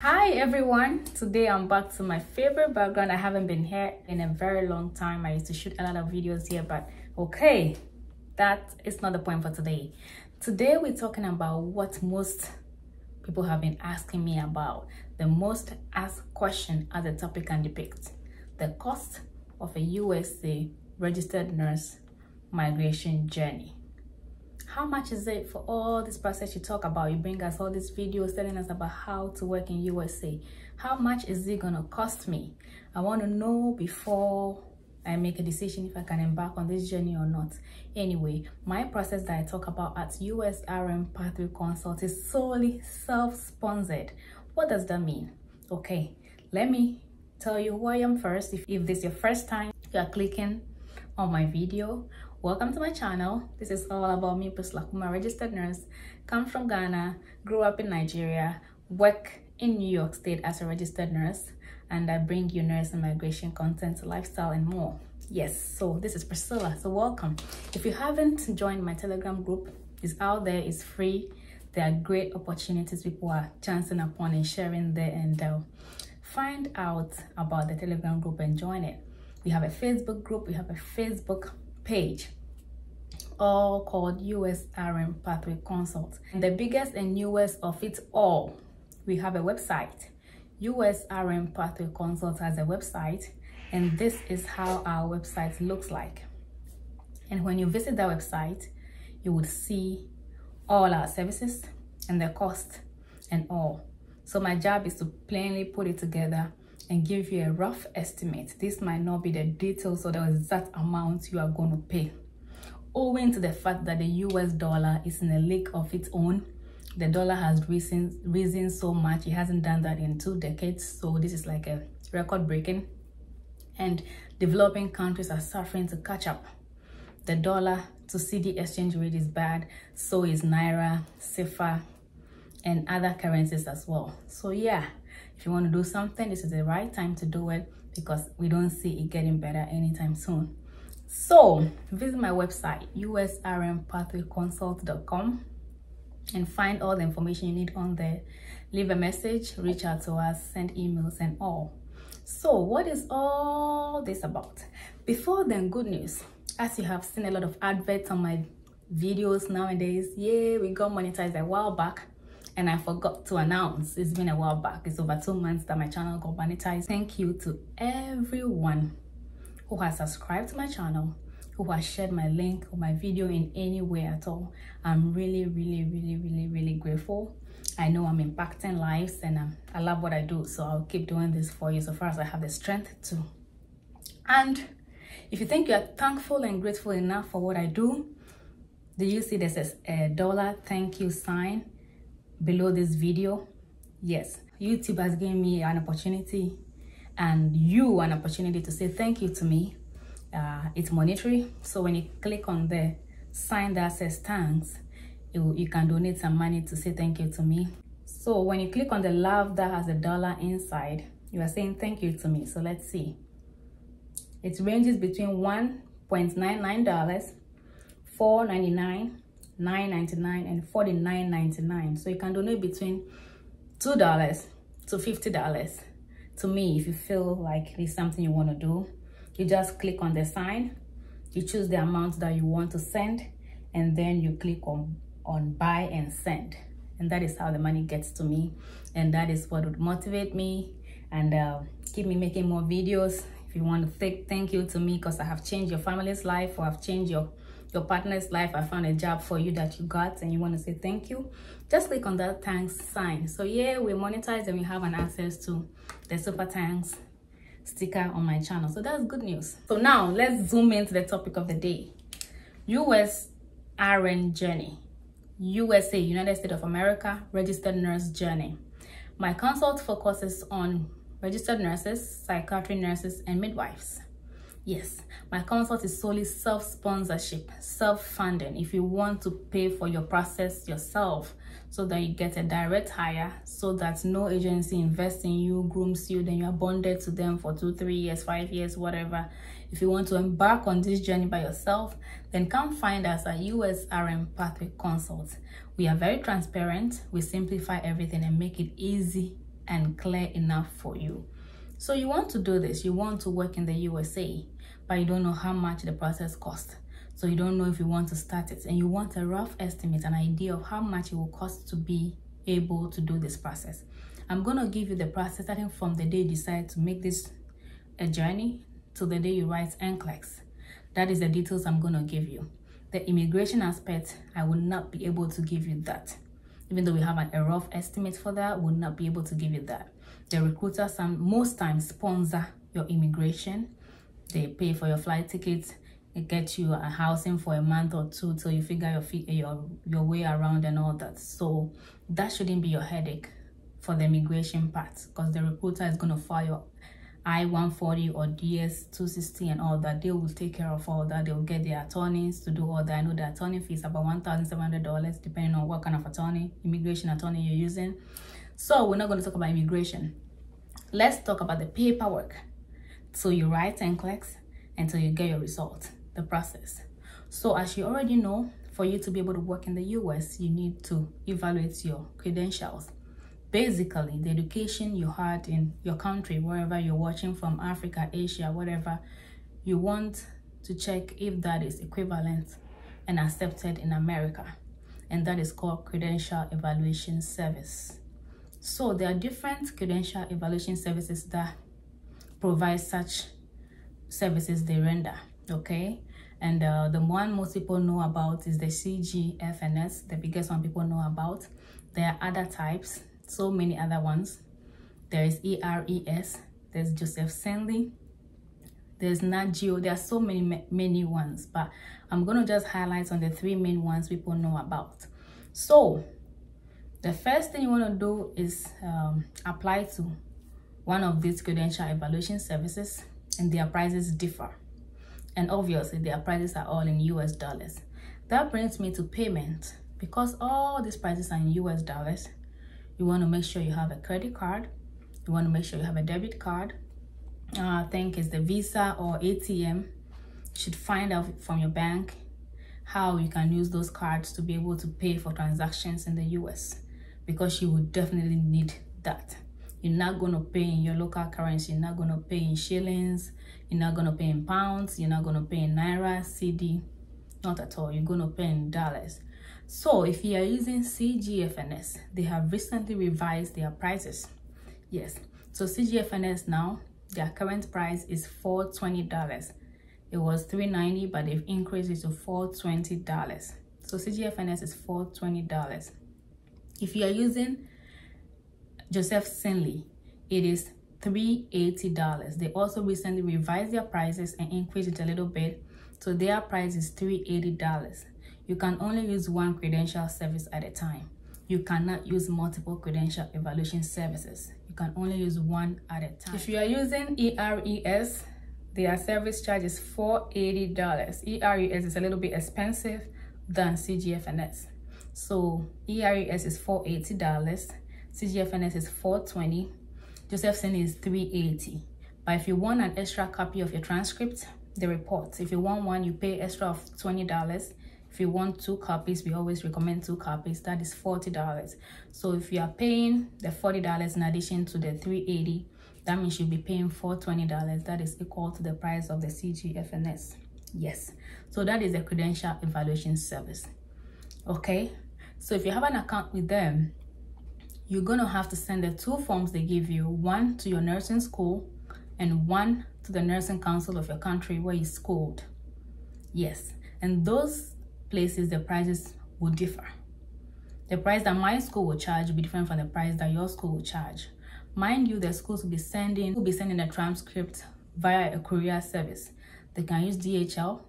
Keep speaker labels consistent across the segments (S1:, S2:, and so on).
S1: Hi everyone, today I'm back to my favorite background. I haven't been here in a very long time. I used to shoot a lot of videos here, but okay, that is not the point for today. Today we're talking about what most people have been asking me about. The most asked question as the topic can depict: the cost of a USA registered nurse migration journey. How much is it for all this process you talk about? You bring us all these videos telling us about how to work in USA. How much is it gonna cost me? I want to know before I make a decision if I can embark on this journey or not. Anyway, my process that I talk about at USRN Pathway Consult is solely self-sponsored. What does that mean? Okay, let me tell you who I am first. If this is your first time you are clicking on my video, welcome to my channel. This is all about me, Priscilla, a registered nurse, come from Ghana, grew up in Nigeria, work in New York State as a registered nurse, and I bring you nurse and migration content, lifestyle, and more. Yes, so this is Priscilla, so welcome. If you haven't joined my Telegram group, it's out there, it's free. There are great opportunities people are chancing upon and sharing there, and find out about the Telegram group and join it. We have a Facebook group, we have a Facebook page, all called USRN Pathway Consult. And the biggest and newest of it all, we have a website. USRN Pathway Consult has a website, and this is how our website looks like. And when you visit that website, you would see all our services and the cost and all. So my job is to plainly put it together and give you a rough estimate. This might not be the details or the exact amount you are going to pay, owing to the fact that the US dollar is in a league of its own. The dollar has risen so much. It hasn't done that in 2 decades, so this is like a record breaking, and developing countries are suffering to catch up. The dollar to CD exchange rate is bad, so is Naira, CFA, and other currencies as well. So yeah, if you want to do something, this is the right time to do it, because we don't see it getting better anytime soon. So visit my website, usrnpathwayconsult.com, and find all the information you need on there. Leave a message, reach out to us, send emails and all. So what is all this about? Before then, good news. As you have seen a lot of adverts on my videos nowadays, yeah, we got monetized a while back. And I forgot to announce, it's been a while back, it's over 2 months that my channel got monetized. Thank you to everyone who has subscribed to my channel, who has shared my link or my video in any way at all. I'm really grateful. I know I'm impacting lives, and I love what I do, so I'll keep doing this for you so far as I have the strength to. And if you think you're thankful and grateful enough for what I do, do you see there's a dollar thank you sign below this video? Yes, YouTube has given me an opportunity, and you an opportunity to say thank you to me. It's monetary, so when you click on the sign that says thanks, you can donate some money to say thank you to me. So when you click on the love that has a dollar inside, you are saying thank you to me. So let's see, it ranges between $1.99, $4.99, $9.99, and $49.99. So you can donate between $2 to $50 to me if you feel like it's something you want to do. You just click on the sign, you choose the amount that you want to send, and then you click on buy and send, and that is how the money gets to me, and that is what would motivate me and keep me making more videos. If you want to thank you to me because I have changed your family's life, or I've changed your partner's life, I found a job for you that you got, and you want to say thank you, just click on that thanks sign. So yeah, we monetize and we have an access to the super thanks sticker on my channel, so that's good news. So now let's zoom into the topic of the day: USRN journey, USA, United States of America registered nurse journey. My consult focuses on registered nurses, psychiatric nurses, and midwives. Yes, my consult is solely self-sponsorship, self-funding. If you want to pay for your process yourself so that you get a direct hire, so that no agency invests in you, grooms you, then you are bonded to them for 2, 3 years, 5 years, whatever. If you want to embark on this journey by yourself, then come find us at USRN Pathway Consult. We are very transparent. We simplify everything and make it easy and clear enough for you. So you want to do this, you want to work in the USA, but you don't know how much the process costs. So you don't know if you want to start it, and you want a rough estimate, an idea of how much it will cost to be able to do this process. I'm going to give you the process starting from the day you decide to make this a journey to the day you write NCLEX. That is the details I'm going to give you. The immigration aspect, I will not be able to give you that. Even though we have a rough estimate for that, we'll not be able to give you that. The recruiters most times sponsor your immigration. They pay for your flight tickets. They get you a housing for a month or two till you figure your way around and all that. So that shouldn't be your headache for the immigration part, because the recruiter is going to file your I-140 or DS-260 and all that. They will take care of all that. They will get their attorneys to do all that. I know the attorney fee is about $1,700 depending on what kind of immigration attorney you're using. So we're not going to talk about immigration. Let's talk about the paperwork. So you write NCLEX until you get your result, the process. So as you already know, for you to be able to work in the US, you need to evaluate your credentials. Basically, the education you had in your country, wherever you're watching from, Africa, Asia, whatever, you want to check if that is equivalent and accepted in America. And that is called Credential Evaluation Service. So there are different credential evaluation services that provide such services they render, okay? And the one most people know about is the CGFNS, the biggest one people know about. There are other types, so many other ones. There is ERES, there's Joseph Senley, there's NAGIO. There are so many ones, but I'm going to just highlight on the three main ones people know about. So the first thing you want to do is apply to one of these credential evaluation services, and their prices differ. And obviously their prices are all in US dollars. That brings me to payment. Because all these prices are in US dollars, you want to make sure you have a credit card. You want to make sure you have a debit card. I think it's the Visa or ATM. You should find out from your bank how you can use those cards to be able to pay for transactions in the US, because you would definitely need that. You're not going to pay in your local currency. You're not going to pay in shillings. You're not going to pay in pounds. You're not going to pay in Naira, CD. Not at all. You're going to pay in dollars. So if you are using CGFNS, they have recently revised their prices. Yes. So CGFNS now, their current price is $420. It was $390, but they've increased it to $420. So CGFNS is $420. If you are using Joseph Senley, it is $380. They also recently revised their prices and increased it a little bit. So their price is $380. You can only use one credential service at a time. You cannot use multiple credential evaluation services. You can only use one at a time. If you are using ERES, their service charge is $480. ERES is a little bit expensive than CGFNS. So ERES is $480. CGFNS is $420. Joseph Senley is $380. But if you want an extra copy of your transcript, the report, if you want one, you pay extra of $20. If you want 2 copies, we always recommend 2 copies. That is $40. So if you are paying the $40 in addition to the $380, that means you'll be paying $420. That is equal to the price of the CGFNS. Yes. So that is a credential evaluation service. Okay. So if you have an account with them, you're going to have to send the 2 forms they give you, one to your nursing school and one to the nursing council of your country where you schooled. Yes. And those places, the prices will differ. The price that my school will charge will be different from the price that your school will charge. Mind you, the schools will be sending a transcript via a courier service. They can use DHL,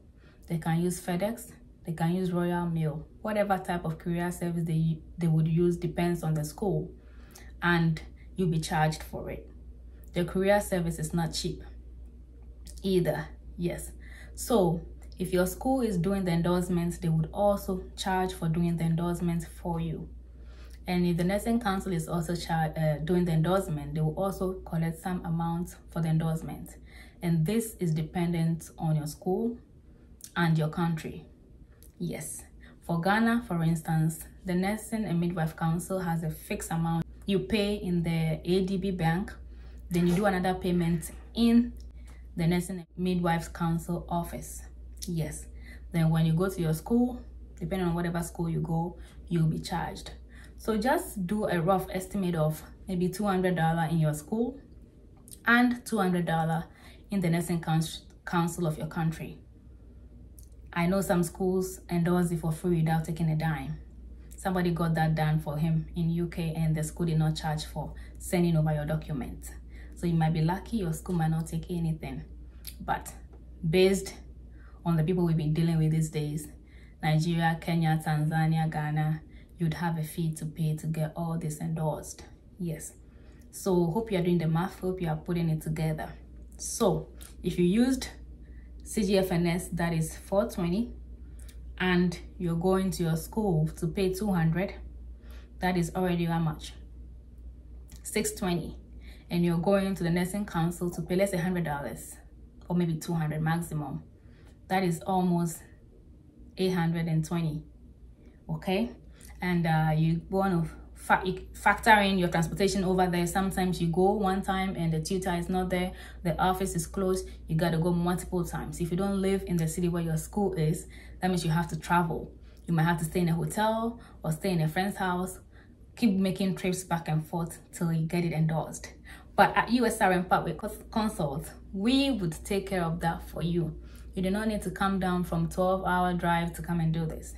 S1: they can use FedEx, they can use Royal Mail. Whatever type of courier service they would use depends on the school, and you'll be charged for it. The courier service is not cheap either. Yes. So if your school is doing the endorsements, they would also charge for doing the endorsements for you. And if the nursing council is also doing the endorsement, they will also collect some amount for the endorsement. And this is dependent on your school and your country. Yes. For Ghana, for instance, the Nursing and Midwife Council has a fixed amount You pay in the ADB bank, then you do another payment in the Nursing and Midwives Council office. Yes. Then when you go to your school, depending on whatever school you go, you'll be charged. So just do a rough estimate of maybe $200 in your school and $200 in the Nursing Council of your country. I know some schools endorse it for free without taking a dime. Somebody got that done for him in UK, and the school did not charge for sending over your documents. So you might be lucky, your school might not take anything. But based on the people we've been dealing with these days, Nigeria, Kenya, Tanzania, Ghana, you'd have a fee to pay to get all this endorsed. Yes. So hope you're doing the math, hope you are putting it together. So if you used CGFNS, that is $420, and you're going to your school to pay $200, that is already how much? $620. And you're going to the Nursing Council to pay, let's say $100 or maybe $200 maximum. That is almost $820. Okay, and you want to factor in your transportation over there. Sometimes you go one time and the tutor is not there, the office is closed, you got to go multiple times. If you don't live in the city where your school is, that means you have to travel. You might have to stay in a hotel or stay in a friend's house, keep making trips back and forth till you get it endorsed. But at USRN Pathway Consult, we would take care of that for you. You do not need to come down from 12-hour drive to come and do this.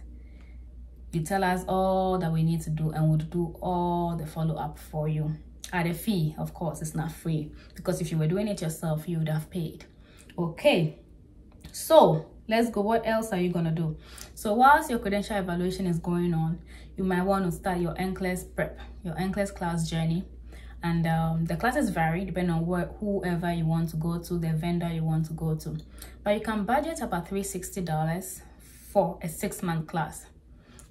S1: You tell us all that we need to do, and we'll do all the follow-up for you at a fee. Of course, it's not free, because if you were doing it yourself, you would have paid. Okay, so let's go. What else are you gonna do? So whilst your credential evaluation is going on, you might want to start your NCLEX prep, your NCLEX class journey. And the classes vary depending on whoever you want to go to, the vendor you want to go to. But you can budget about $360 for a 6-month class.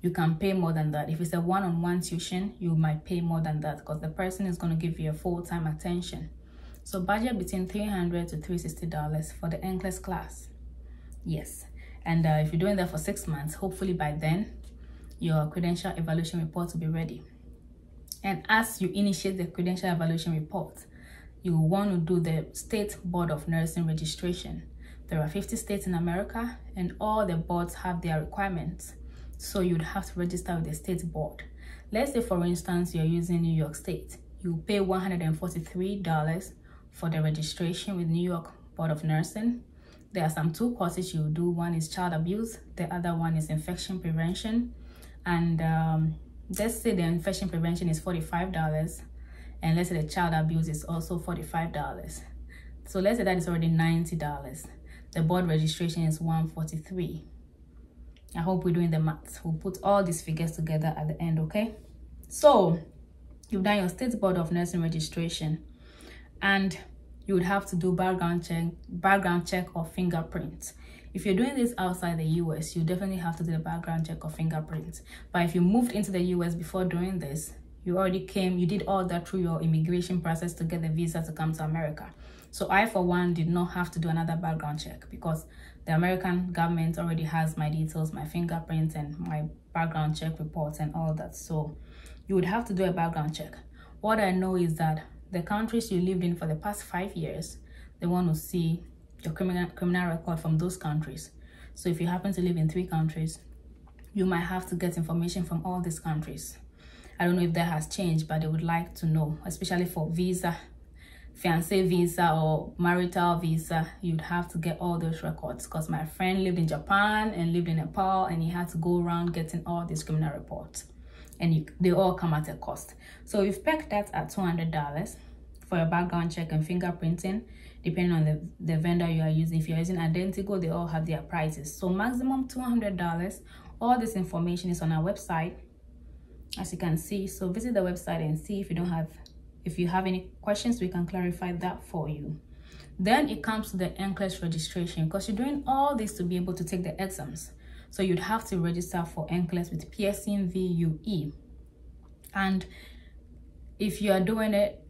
S1: You can pay more than that. If it's a one-on-one tuition, you might pay more than that, because the person is going to give you a full-time attention. So budget between $300 to $360 for the NCLEX class. Yes. And if you're doing that for 6 months, hopefully by then, your credential evaluation report will be ready. And as you initiate the credential evaluation report, you will want to do the State Board of Nursing registration. There are 50 states in America, and all the boards have their requirements. So you'd have to register with the state board. Let's say, for instance, you're using New York State. You pay $143 for the registration with New York Board of Nursing. There are some 2 courses you do. One is child abuse, the other one is infection prevention. And let's say the infection prevention is $45, and let's say the child abuse is also $45. So let's say that is already $90. The board registration is $143. I hope we're doing the maths. We'll put all these figures together at the end, okay? So you've done your State Board of Nursing registration, and you would have to do background check or fingerprints. If you're doing this outside the US, you definitely have to do the background check or fingerprints. But if you moved into the US before doing this, you already came, you did all that through your immigration process to get the visa to come to America. So I, for one, did not have to do another background check, because the American government already has my details, my fingerprints, and my background check reports and all that. So you would have to do a background check. What I know is that the countries you lived in for the past 5 years, they want to see your criminal record from those countries. So if you happen to live in 3 countries, you might have to get information from all these countries. I don't know if that has changed, but they would like to know, especially for visa, fiancé visa or marital visa. You'd have to get all those records, because my friend lived in Japan and lived in Nepal, and he had to go around getting all these criminal reports, and they all come at a cost. So we've pegged that at $200 for your background check and fingerprinting, depending on the vendor you are using. If you're using Identical, they all have their prices. So maximum $200. All this information is on our website, as you can see. So visit the website and see. If you have any questions, we can clarify that for you. Then it comes to the NCLEX registration, because you're doing all this to be able to take the exams. So you'd have to register for NCLEX with PSNVUE. And if you are doing it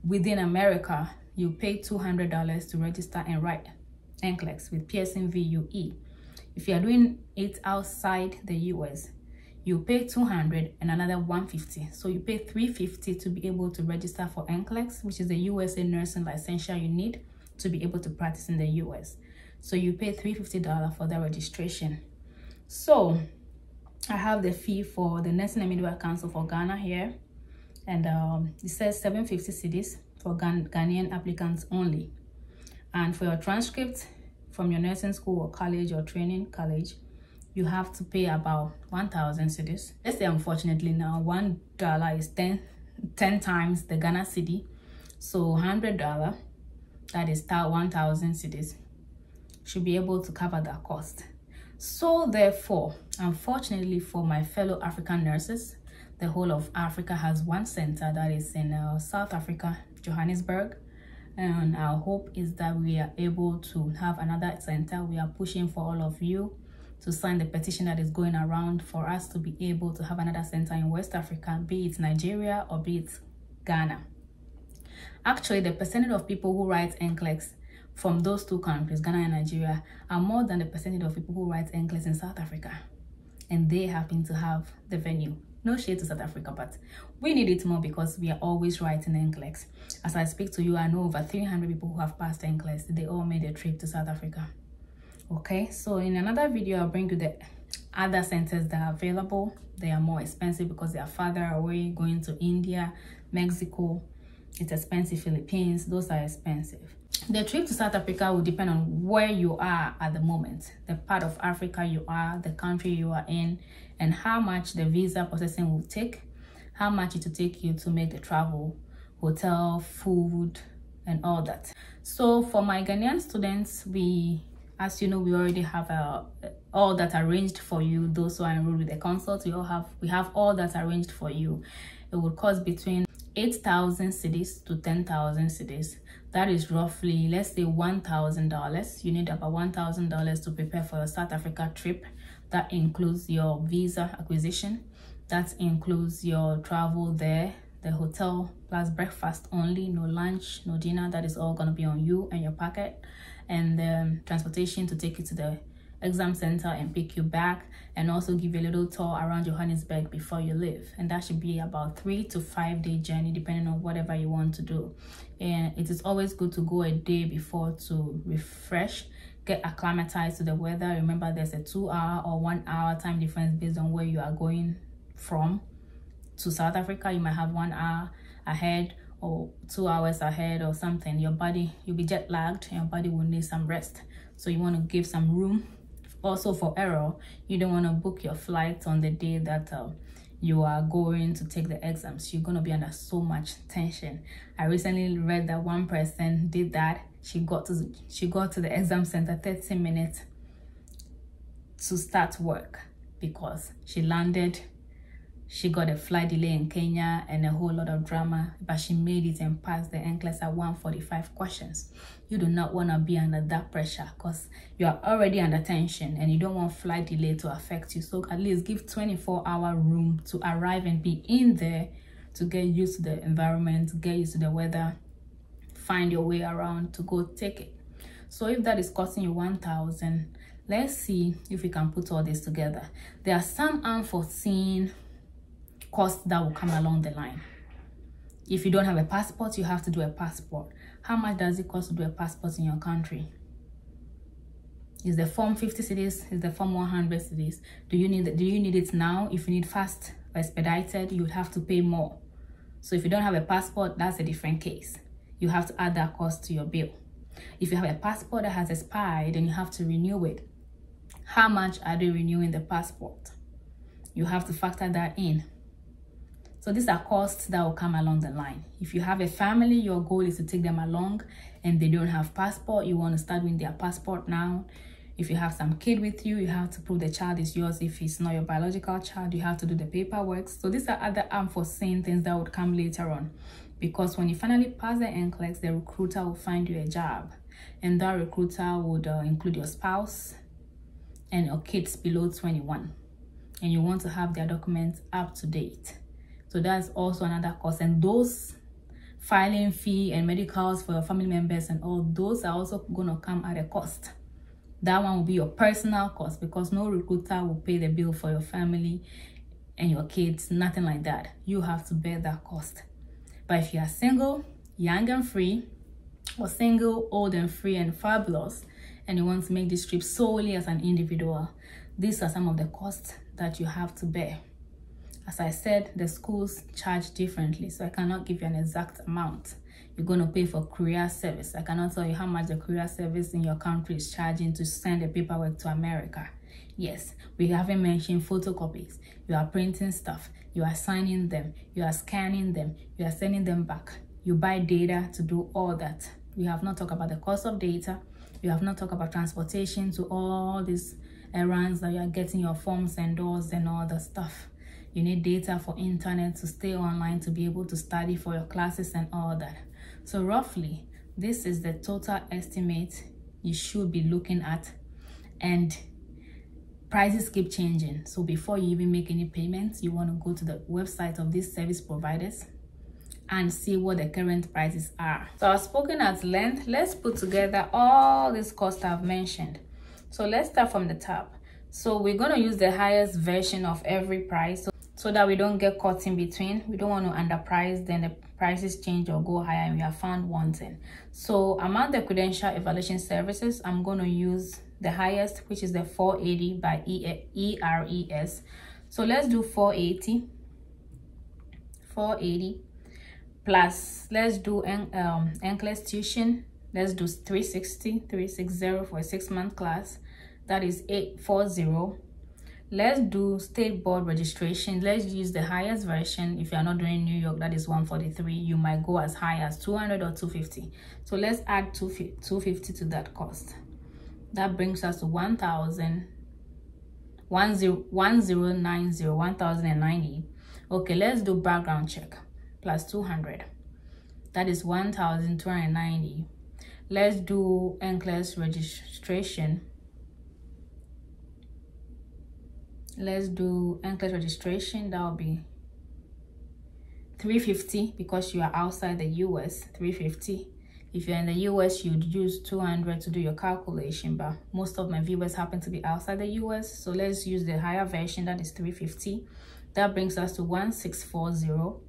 S1: within America, you pay $200 to register and write NCLEX with PSNVUE. If you are doing it outside the US, you pay 200 and another 150. So you pay 350 to be able to register for NCLEX, which is the USA nursing licensure you need to be able to practice in the US. So you pay $350 for the registration. So I have the fee for the Nursing and Midwife Council for Ghana here, and it says 750 cedis for Ghanaian applicants only. And for your transcript from your nursing school or college or training college, you have to pay about 1,000 cedis. Let's say, unfortunately, now $1 is 10 times the Ghana cedi, so $100, that is 1,000 cedis, should be able to cover that cost. So therefore, unfortunately for my fellow African nurses, the whole of Africa has one center that is in South Africa, Johannesburg, and our hope is that we are able to have another center. We are pushing for all of you to sign the petition that is going around for us to be able to have another center in West Africa, be it Nigeria or be it Ghana. Actually, the percentage of people who write NCLEX from those two countries, Ghana and Nigeria, are more than the percentage of people who write NCLEX in South Africa. And they happen to have the venue. No shade to South Africa, but we need it more because we are always writing NCLEX. As I speak to you, I know over 300 people who have passed NCLEX. They all made a trip to South Africa. Okay, so in another video, I'll bring you the other centers that are available. They are more expensive because they are farther away, going to India, Mexico. It's expensive. Philippines, those are expensive. The trip to South Africa will depend on where you are at the moment, the part of Africa you are, the country you are in, and how much the visa processing will take, how much it will take you to make the travel, hotel, food, and all that. So for my Ghanaian students, as you know, we already have all that arranged for you. Those who are enrolled with the consult, we have all that arranged for you. It would cost between 8,000 cedis to 10,000 cedis. That is roughly, let's say, $1,000. You need about $1,000 to prepare for your South Africa trip. That includes your visa acquisition. That includes your travel there, the hotel plus breakfast only, no lunch, no dinner. That is all going to be on you and your packet. And the transportation to take you to the exam center and pick you back, and also give you a little tour around Johannesburg before you leave. And that should be about 3 to 5 day journey, depending on whatever you want to do. And it is always good to go a day before to refresh, get acclimatized to the weather. Remember, there's a 2-hour or 1 hour time difference based on where you are going from. To South Africa, you might have 1 hour ahead or 2 hours ahead or something. Your body, you'll be jet lagged and your body will need some rest. So you want to give some room also for error. You don't want to book your flight on the day that you are going to take the exams. You're going to be under so much tension. I recently read that one person did that. She got to the exam center 30 minutes to start work because she landed. She got a flight delay in Kenya and a whole lot of drama, but she made it and passed the NCLEX at 145 questions. You do not want to be under that pressure because you are already under tension and you don't want flight delay to affect you. So at least give 24-hour room to arrive and be in there, to get used to the environment, get used to the weather, find your way around to go take it. So if that is costing you 1,000, let's see if we can put all this together. There are some unforeseen costs that will come along the line. If you don't have a passport, you have to do a passport. How much does it cost to do a passport in your country? Is the form 50 cedis? Is the form 100 cedis? Do you need it now? If you need fast or expedited, you would have to pay more. So if you don't have a passport, that's a different case. You have to add that cost to your bill. If you have a passport that has expired and you have to renew it, how much are they renewing the passport? You have to factor that in. So these are costs that will come along the line. If you have a family, your goal is to take them along and they don't have passport, you want to start with their passport now. If you have some kid with you, you have to prove the child is yours. If it's not your biological child, you have to do the paperwork. So these are other unforeseen things that would come later on. Because when you finally pass the NCLEX, the recruiter will find you a job. And that recruiter would include your spouse and your kids below 21. And you want to have their documents up to date. So that's also another cost. And those filing fee and medicals for your family members and all those are also going to come at a cost. That one will be your personal cost because no recruiter will pay the bill for your family and your kids, nothing like that. You have to bear that cost. But if you are single, young and free, or single, old and free and fabulous, and you want to make this trip solely as an individual, these are some of the costs that you have to bear. As I said, the schools charge differently, so I cannot give you an exact amount. You're going to pay for courier service. I cannot tell you how much the courier service in your country is charging to send the paperwork to America. Yes, we haven't mentioned photocopies. You are printing stuff, you are signing them, you are scanning them, you are sending them back. You buy data to do all that. We have not talked about the cost of data. You have not talked about transportation to all these errands that you are getting your forms endorsed and all the stuff. You need data for internet to stay online, to be able to study for your classes and all that. So roughly, this is the total estimate you should be looking at, and prices keep changing. So before you even make any payments, you want to go to the website of these service providers and see what the current prices are. So I've spoken at length. Let's put together all these costs I've mentioned. So let's start from the top. So we're going to use the highest version of every price so that we don't get caught in between. We don't want to underprice, then the prices change or go higher and we are found wanting. So among the credential evaluation services, I'm going to use the highest, which is the 480 by ERES. So let's do 480 plus, let's do NCLEX tuition. Let's do 360 for a 6-month class. That is 840. Let's do state board registration. Let's use the highest version. If you are not doing New York, that is 143. You might go as high as 200 or 250. So let's add 250 to that cost. That brings us to 1090. Okay, let's do background check plus 200. That is 1290. Let's do NCLEX registration. Let's do NCLEX registration. That will be 350 because you are outside the US. 350. If you're in the US, you'd use 200 to do your calculation, but most of my viewers happen to be outside the US, so let's use the higher version. That is 350. That brings us to 1640.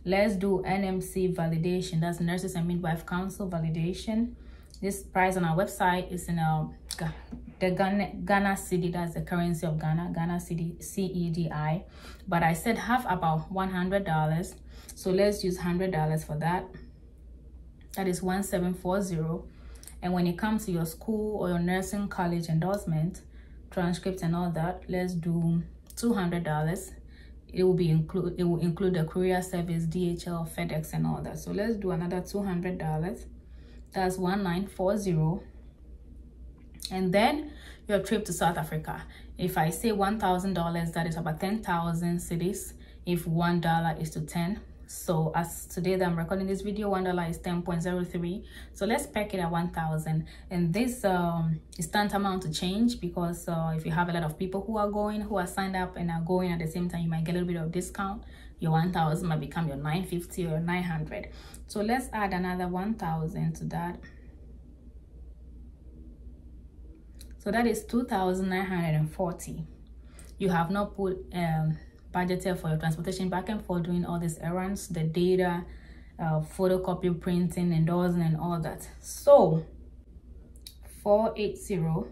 S1: Let's do NMC validation. That's Nurses and Midwife Council validation. This price on our website is in the Ghana cedi. That's the currency of Ghana, Ghana cedi, CEDI. But I said have about $100, so let's use $100 for that. That is 1740. And when it comes to your school or your nursing college endorsement, transcripts and all that, let's do $200. It will include the courier service, DHL, FedEx, and all that. So let's do another $200. That's 1940. And then your trip to South Africa. If I say $1,000, that is about 10,000 cedis. If $1 is to 10. So as today that I'm recording this video, $1 is 10.03. So let's peg it at 1,000. And this is tantamount to change because if you have a lot of people who are signed up and are going at the same time, you might get a little bit of discount. Your 1,000 might become your 950 or 900. So let's add another 1,000 to that. So that is 2,940. You have not put budgeted for your transportation back and forth, doing all these errands, the data, photocopy, printing, endorsing, and all that. So 480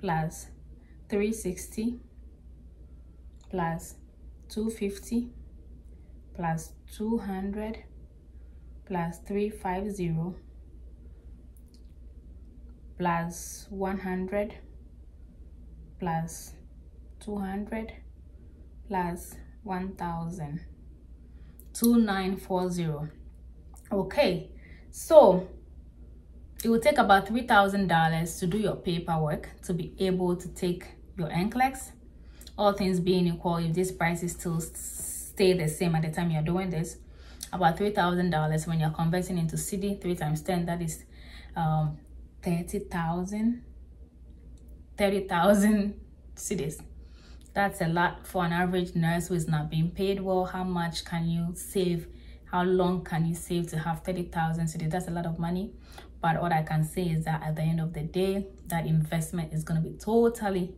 S1: plus 360 plus 250 plus 200 plus 350 plus 100 plus 200 plus 1,000, 2940. Okay, so it will take about $3,000 to do your paperwork to be able to take your NCLEX. All things being equal, if these prices still stay the same at the time you're doing this, about $3,000 when you're converting into cedi, 3 times 10, that is 30,000 cedis. That's a lot for an average nurse who is not being paid well. How much can you save? How long can you save to have 30,000 cedis? That's a lot of money. But what I can say is that at the end of the day, that investment is going to be totally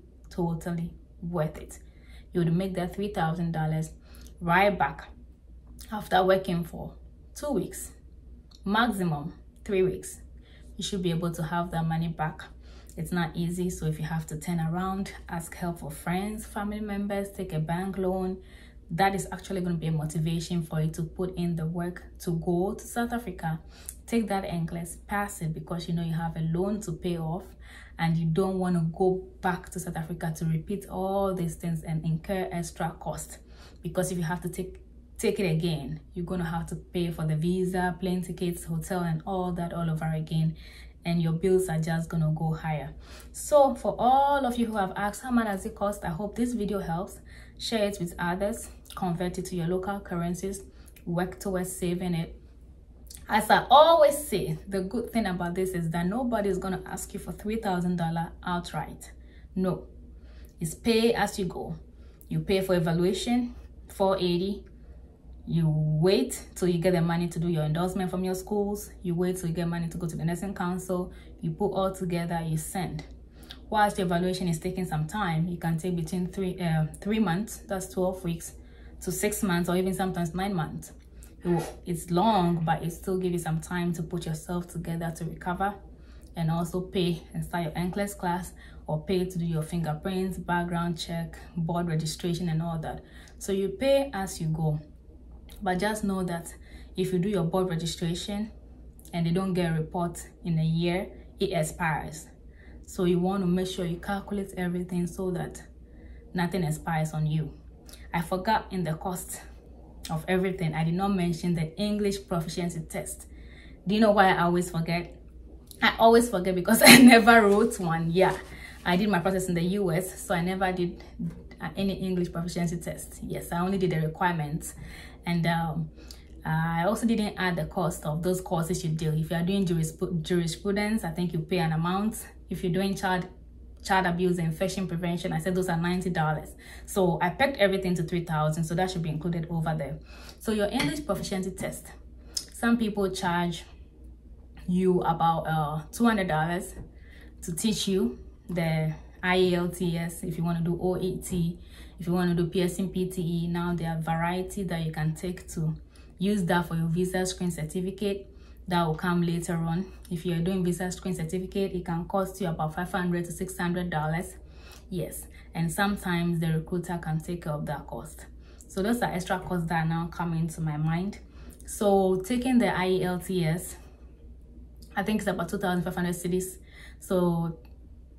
S1: worth it. you would make that $3,000 right back after working for 2 weeks, maximum 3 weeks. You should be able to have that money back. It's not easy, so if you have to turn around, ask help for friends, family members, take a bank loan, that is actually going to be a motivation for you to put in the work to go to South Africa, take that NCLEX, pass it, because you know you have a loan to pay off and you don't want to go back to South Africa to repeat all these things and incur extra cost. Because if you have to take it again, you're going to have to pay for the visa, plane tickets, hotel, and all that all over again, and your bills are just going to go higher. So for all of you who have asked how much does it cost, I hope this video helps. Share it with others, convert it to your local currencies, work towards saving it. As I always say, the good thing about this is that nobody is going to ask you for $3,000 outright. No, it's pay as you go. You pay for evaluation, $480. You wait till you get the money to do your endorsement from your schools. You wait till you get money to go to the nursing council. You put all together, you send. Whilst the evaluation is taking some time, you can take between 3 months, that's 12 weeks, to 6 months, or even sometimes 9 months. It's long, but it still gives you some time to put yourself together to recover, and also pay and start your NCLEX class, or pay to do your fingerprints, background check, board registration, and all that. So you pay as you go. But just know that if you do your board registration and they don't get a report in a year, it expires. So you want to make sure you calculate everything so that nothing expires on you. I forgot in the cost of everything, I did not mention the English proficiency test. Do you know why I always forget? I always forget because I never wrote one. Yeah, I did my process in the US, so I never did any English proficiency test. Yes, I only did the requirements. And I also didn't add the cost of those courses you do. If you are doing jurisprudence, I think you pay an amount. If you're doing child abuse and infection prevention, I said those are $90. So I pegged everything to $3,000, so that should be included over there. So your English proficiency test, some people charge you about $200 to teach you the IELTS. If you want to do OET, if you want to do PSM PTE, now there are variety that you can take to use that for your visa screen certificate. That will come later on. If you're doing visa screen certificate, it can cost you about $500 to $600. Yes, and sometimes the recruiter can take care of that cost. So those are extra costs that are now coming to my mind. So taking the IELTS, I think it's about 2,500 cedis. So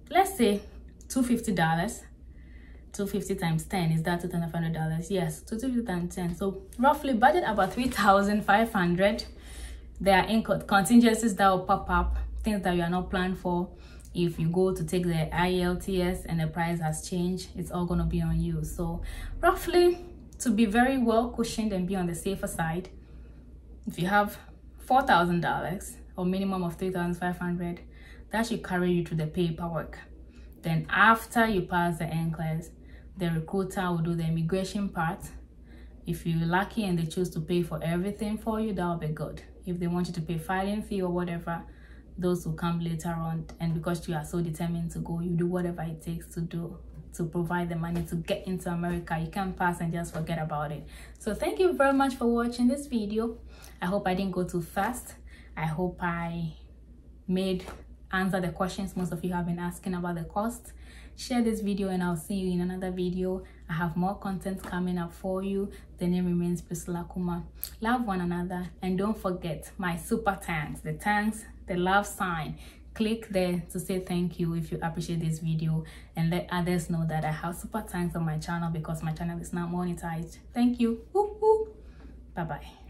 S1: let's say $250. 250 times 10 is that $2,500? Yes, 250 times 10. So roughly budget about $3,500. There are contingencies that will pop up, things that you are not planned for. If you go to take the IELTS and the price has changed, it's all going to be on you. So roughly, to be very well cushioned and be on the safer side, if you have $4,000 or minimum of $3,500, that should carry you through the paperwork. Then after you pass the NCLEX, the recruiter will do the immigration part. If you're lucky and they choose to pay for everything for you, that will be good. If they want you to pay filing fee or whatever, those will come later on. And because you are so determined to go, you do whatever it takes to provide the money to get into America. You can't pass and just forget about it. So thank you very much for watching this video. I hope I didn't go too fast. I hope I answer the questions most of you have been asking about the cost. Share this video and I'll see you in another video. I have more content coming up for you. The name remains Priscilla Kuma. Love one another, and don't forget my super thanks, the love sign. Click there to say thank you if you appreciate this video, and let others know that I have super thanks on my channel because my channel is not monetized. Thank you. Bye bye.